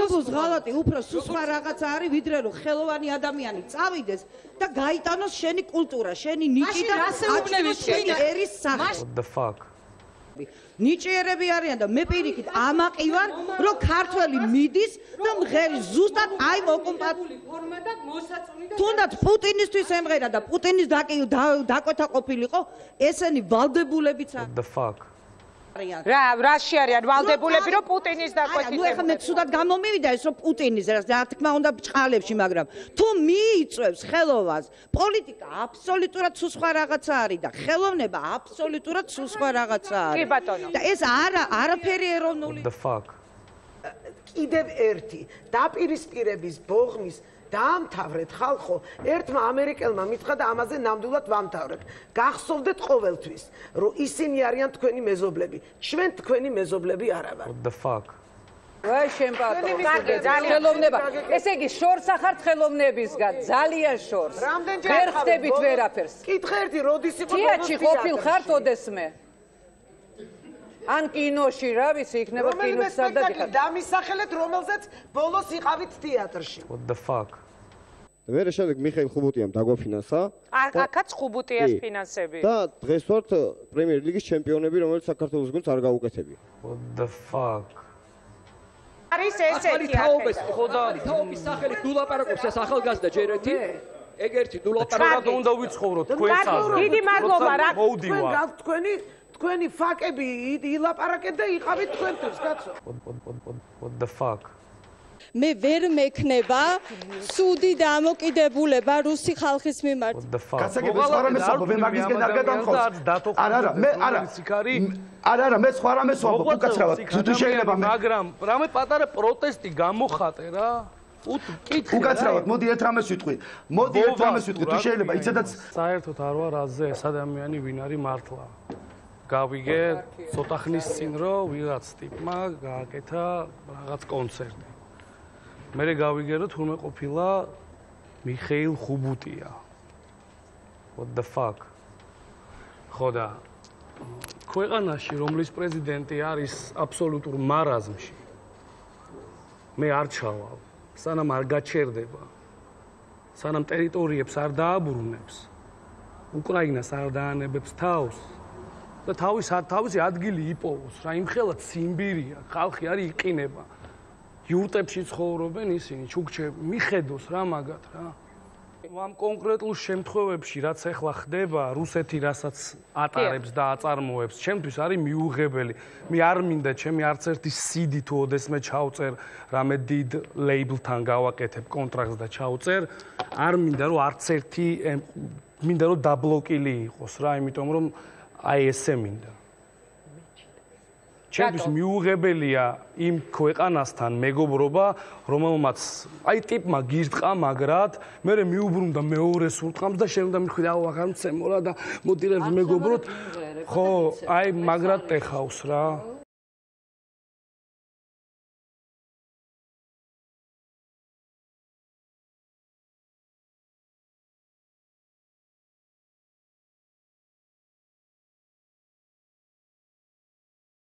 მეზობლოს ღალატი უფრო სხვა რაღაცა არის, ვიდრე რომ ხელოვანი ადამიანი წავიდეს და გაიტანოს შენი კულტურა, შენი ნიჭი და აჩვენოს შენი ერის სახე. What the fuck? ნიჭიერები არიან და მე პირიქით ამაყი ვარ, რომ ქართველი მიდის და მღერის ზუსტად აი ოკუპაციური ფორმა და მოსაწონი და თუნდაც პუტინისთვის ემღერა და პუტინის დაკვეთა ყოფილიყო, ესენი ვალდებულებიც What the fuck? რაში არიან ვალდებულები რომ პუტინის დაკვეთით. ნუ ეხლა მე ცუდად გამომივიდა ეს რომ პუტინის რა თქმა უნდა ბჭყალებში, მაგრამ თუ მიიწევს ხელოვანს, პოლიტიკა აბსოლუტურად სულ სხვა რაღაცა არის და ხელოვნება აბსოლუტურად სულ სხვა რაღაცა არის. კი ბატონო. და ეს არაფერი ეროვნული. What the fuck? კიდევ ერთი დაპირისპირების ბოღმის დაამთავრეთ ხალხო, ერთმა ამერიკელმა მითხრა და ამაზე ნამდვილად ვამთავრებ. გახსოვდეთ ყოველთვის, რომ ისინი არიან თქვენი მეზობლები, ჩვენ თქვენი მეზობლები არა ვართ. What the fuck? ვაი შენ ბატონო, ხელოვნება. ესე იგი შორს ახართ ხელოვნებისგან, ძალიან შორს. ვერ ხდებით ვერაფერს. კითხე ერთი, როდის იყო თეატრში ყოფილ ხართ ოდესმე? ან კინოში, რა ვიცი, იქნება კინოს სადაგიხარ. დამისახელეთ, რომელზეც ბოლოს იყავით თეატრში. What the fuck? მერე შემდეგ მიხეილ ხუბუტიამ დაგვაფინანსა. აქაც ხუბუტიას ფინანსები. და დღეს ვართ პრემიერ ლიგის ჩემპიონები, რომელიც საქართველოს გუნდს არ გაუკეთებია. What the fuck? არის ესეთი თაობის ხოდა თაობის სახელი დულაპარაკობს ეს ახალგაზრდა ჯერ ერთი ეგ ერთი დულაპარაკობ უნდა ვიცხოვროთ თქვენსაც. დიდი მადლობა რა თქვენი ფაკები ილაპარაკეთ და იყავით თქვენთვის, კაცო. What the fuck? მე ვერ მექნება სუდი დამოკიდებულება რუსი ხალხის მიმართ. What the fuck? გასაგები სხვა რამეს ვამბობ, მე მაგისგან არ გადამხავს. არა, მე არა, მე სხვა რამეს ვამბობ, უკაცრავად. თუ შეიძლება მე მაგრამ რამე პატარა პროტესტი გამოხატე რა. უკაცრავად, მოდი ერთ რამეს ვიტყვი. თუ შეიძლება, იცოდაც საერთოდ არ ვარ აზზე ეს ადამიანი ვინ არის მართლა. გავიგე ცოტა ხნის წინ რომ ვიღაც ტიპმა გააკეთა რაღაც კონცერტი. მე გავიგე რომ თურმე ყოფილა მიხეილ ხუბუტია. What the fuck? ხოდა ქვეყანაში რომლის პრეზიდენტი არის აბსოლუტურ მარაზმში. მე არ ჩავალ, სანამ არ გაჩერდება. სანამ ტერიტორიებს არ დააბრუნებს. უკრაინას არ დაანებებს თავს. და თავისი ადგილი იპოვოს რა, იმხელად სიმბირია, ხალხი არის იყინება. იურტებში ცხოვრობენ ისინი, ჩუქჩები, მიხედოს რა მაგათ რა. ამ კონკრეტულ შემთხვევებში, რაც ახლა ხდება, რუსეთი რასაც ატარებს და აწარმოებს, ჩემთვის არის მიუღებელი. მე არ მინდა ჩემი არც ერთი CD თუ ოდესმე ჩავწერ, რამე დიდ ლეიბლთან გავაკეთებ კონტრაქტს და ჩავწერ, არ მინდა რომ არც ერთი მინდა რომ დაბლოკილი იყოს რა, იმიტომ რომ აი ესე მინდა. ჩემთვის მიუღებელია იმ ქვეყანასთან მეგობრობა, რომელმაც აი ტიპმა გირტყა მაგრად, მე მიუბრუნდა მეორე სურტყამს და შენ უნდა მიხვიდე აუ აღარ მცემო რა და მოდი რა მეგობროთ. ხო, აი მაგრად ტეხავს რა.